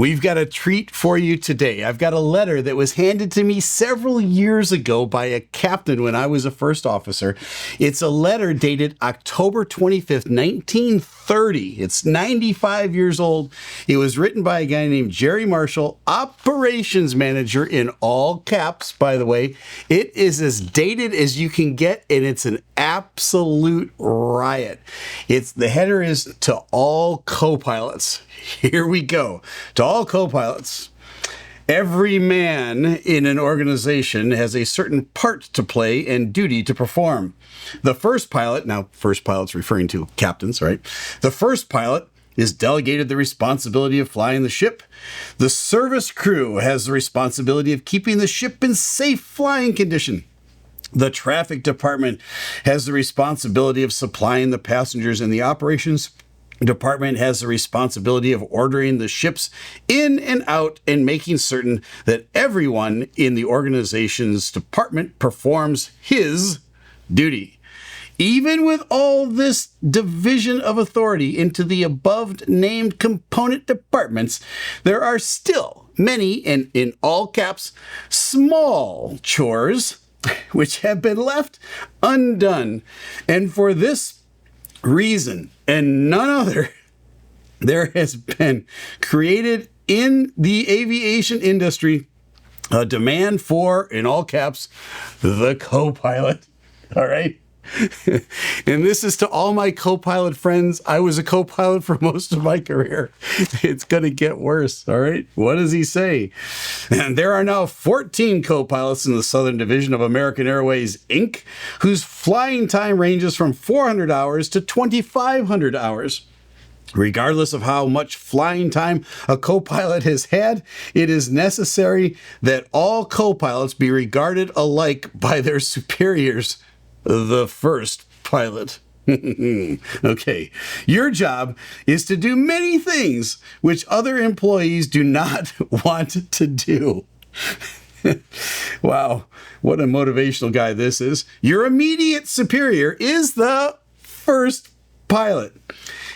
We've got a treat for you today. I've got a letter that was handed to me several years ago by a captain when I was a first officer. It's a letter dated October 25th, 1930. It's 95 years old. It was written by a guy named Jerry Marshall, operations manager in all caps, by the way. It is as dated as you can get, and it's an absolute riot. The header is to all co-pilots. Here we go. To all co-pilots. Every man in an organization has a certain part to play and duty to perform. The first pilot, now first pilot's referring to captains, right? The first pilot is delegated the responsibility of flying the ship. The service crew has the responsibility of keeping the ship in safe flying condition. The traffic department has the responsibility of supplying the passengers, and the operations department has the responsibility of ordering the ships in and out and making certain that everyone in the organization's department performs his duty. Even with all this division of authority into the above named component departments, there are still many, and in all caps, small chores which have been left undone. And for this reason and none other, there has been created in the aviation industry a demand for, in all caps, the co-pilot. All right. And this is to all my co-pilot friends. I was a co-pilot for most of my career. It's going to get worse. All right. What does he say? And there are now 14 co-pilots in the Southern Division of American Airways, Inc., whose flying time ranges from 400 hours to 2,500 hours. Regardless of how much flying time a co-pilot has had, it is necessary that all co-pilots be regarded alike by their superiors. The first pilot. Okay. Your job is to do many things which other employees do not want to do. Wow. What a motivational guy this is. Your immediate superior is the first pilot.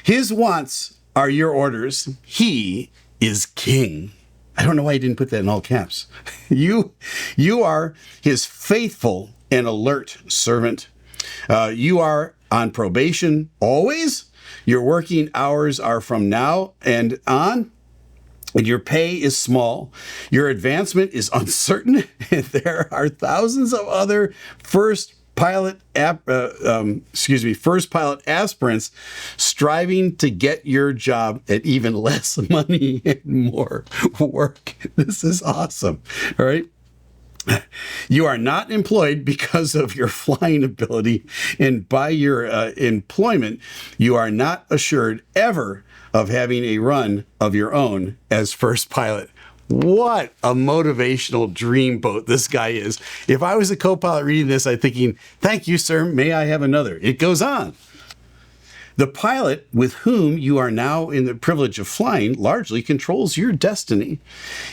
His wants are your orders. He is king. I don't know why he didn't put that in all caps. You are his faithful and alert servant. You are on probation always. Your working hours are from now and on, and your pay is small. Your advancement is uncertain. There are thousands of other first pilot aspirants striving to get your job at even less money and more work. This is awesome. All right. You are not employed because of your flying ability, and by your employment, you are not assured ever of having a run of your own as first pilot. What a motivational dreamboat this guy is. If I was a co-pilot reading this, I'm thinking, thank you, sir. May I have another? It goes on. The pilot with whom you are now in the privilege of flying largely controls your destiny.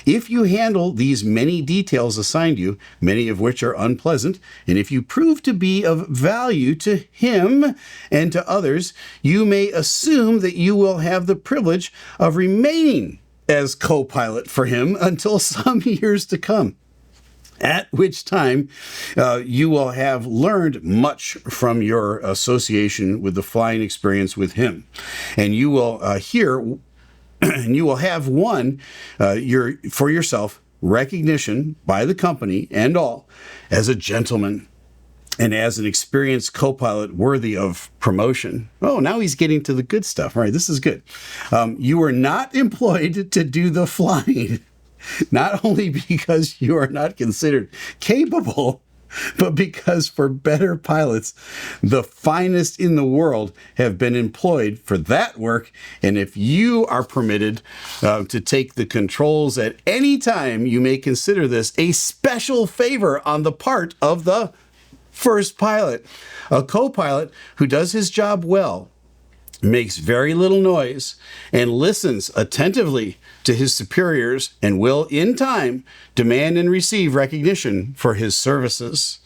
If you handle these many details assigned you, many of which are unpleasant, and if you prove to be of value to him and to others, you may assume that you will have the privilege of remaining as co-pilot for him until some years to come, at which time you will have learned much from your association with the flying experience with him. And you will and you will have won for yourself recognition by the company and all as a gentleman and as an experienced co-pilot worthy of promotion. Oh, now he's getting to the good stuff. All right, this is good. You were not employed to do the flying. Not only because you are not considered capable, but because for better pilots, the finest in the world have been employed for that work. And if you are permitted to take the controls at any time, you may consider this a special favor on the part of the first pilot. A co-pilot who does his job well, makes very little noise, and listens attentively to his superiors, and will, in time, demand and receive recognition for his services.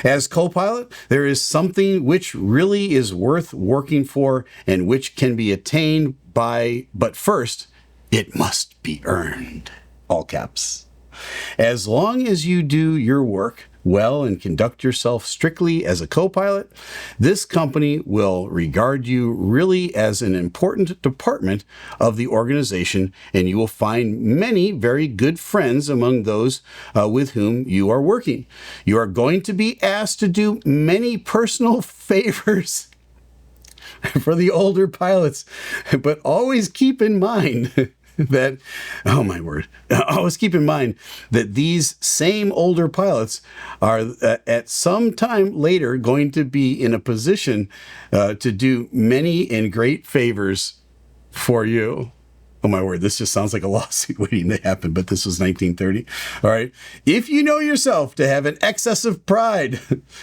As co-pilot, there is something which really is worth working for and which can be attained by, but first, It must be earned. All caps. As long as you do your work well and conduct yourself strictly as a co-pilot, this company will regard you really as an important department of the organization, and you will find many very good friends among those with whom you are working. You are going to be asked to do many personal favors for the older pilots, but always keep in mind that, oh my word, always keep in mind that these same older pilots are at some time later going to be in a position to do many and great favors for you. Oh my word, this just sounds like a lawsuit waiting to happen, but this was 1930. All right. If you know yourself to have an excess of pride,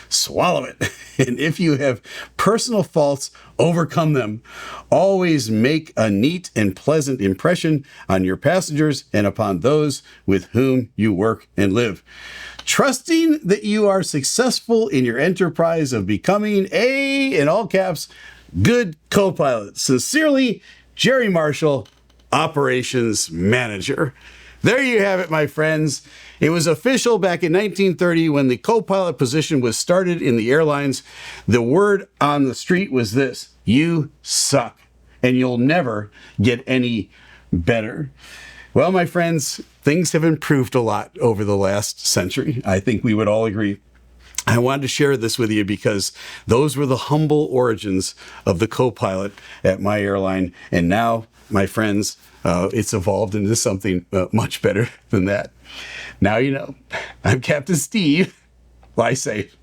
swallow it. And if you have personal faults, overcome them. Always make a neat and pleasant impression on your passengers and upon those with whom you work and live. Trusting that you are successful in your enterprise of becoming a, in all caps, good co-pilot. Sincerely, Jerry Marshall, Operations Manager. There you have it, my friends. It was official back in 1930 when the co-pilot position was started in the airlines. The word on the street was this: you suck, and you'll never get any better. Well, my friends, things have improved a lot over the last century. I think we would all agree. I wanted to share this with you because those were the humble origins of the co-pilot at my airline. And now, my friends, it's evolved into something much better than that. Now you know. I'm Captain Steeeve. Fly safe.